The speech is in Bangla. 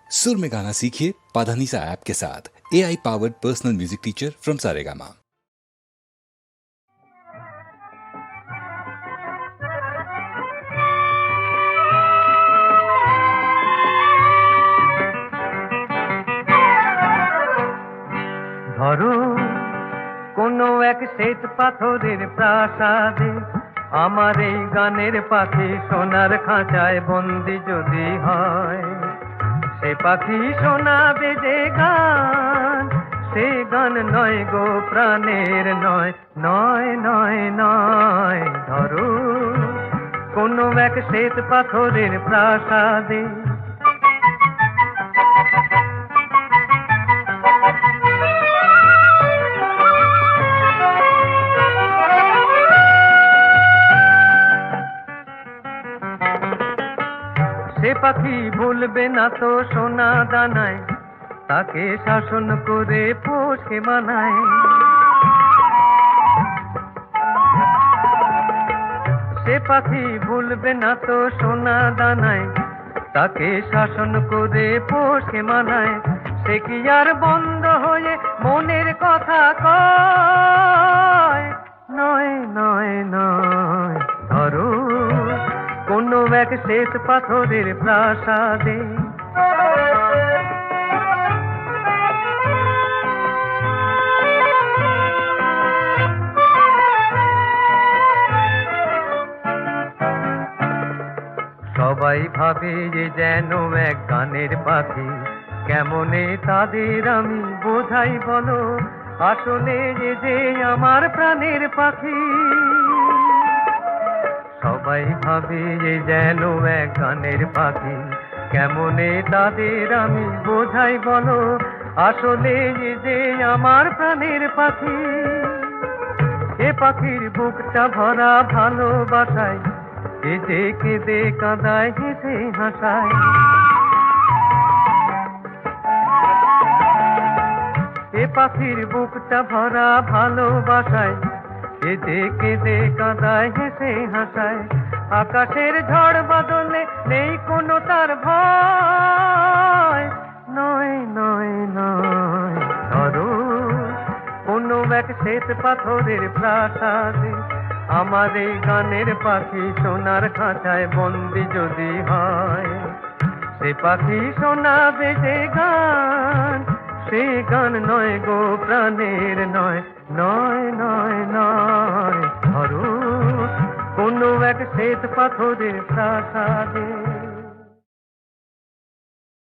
सुर में गाना सीखिए पाधानीसा ऐप के साथ। AI powered personal music teacher from Saregama. ধরো কোনো এক শ্বেত পাথরের প্রাসাদে আমার এই গানের পাখি সোনার খাঁচায় বন্দি যদি হয়, সে পাখি শোনাবে যে গান, সে গান নয় গো প্রাণের নয়, নয় নয় নয়। ধরো কোনো এক শ্বেত পাথরের প্রাসাদে সে পাখি ভুলবে না তো সোনা দানায়, তাকে শাসন করে পোষে মানায়। সে পাখি ভুলবে না তো সোনা দানায়, তাকে শাসন করে পোষে মানায়। সে কি আর বন্ধ হয়ে মনের কথা কয়, নয় নয় নয়। ধরো কোনো এক শ্বেত পাথরের প্রাসাদে সবাই ভাবে যে যেন এক গানের পাখি, কেমনে তাদের আমি বোঝাই বলো, আসলে যে আমার প্রাণের পাখি। সবাই ভাবে যে যেন এক গানের পাখি, কেমনে তাদের আমি বোঝাই বলো, আসলে যে আমার প্রাণের পাখি। এ পাখির বুকটা ভরা ভালোবাসায়, এ যে কেঁদে কাঁদায় হেসে হাসায়। এ পাখির বুকটা ভরা ভালোবাসায়, এ যে কেঁদে কাঁদায় হেসে হাসায়। আকাশের ঝড় বাদলে নেই কোনো তার ভয়, নয় নয় নয়। ধরো কোনো এক শ্বেত পাথরের প্রাসাদে আমার এই গানের পাখি সোনার খাঁচায় বন্দি যদি হয়, সে পাখি শোনাবে যে গান, সে গান নয় গো প্রাণের নয়, নয় নয় নয়। ধরো কোনো এক শ্বেত পাথরের প্রাসাদে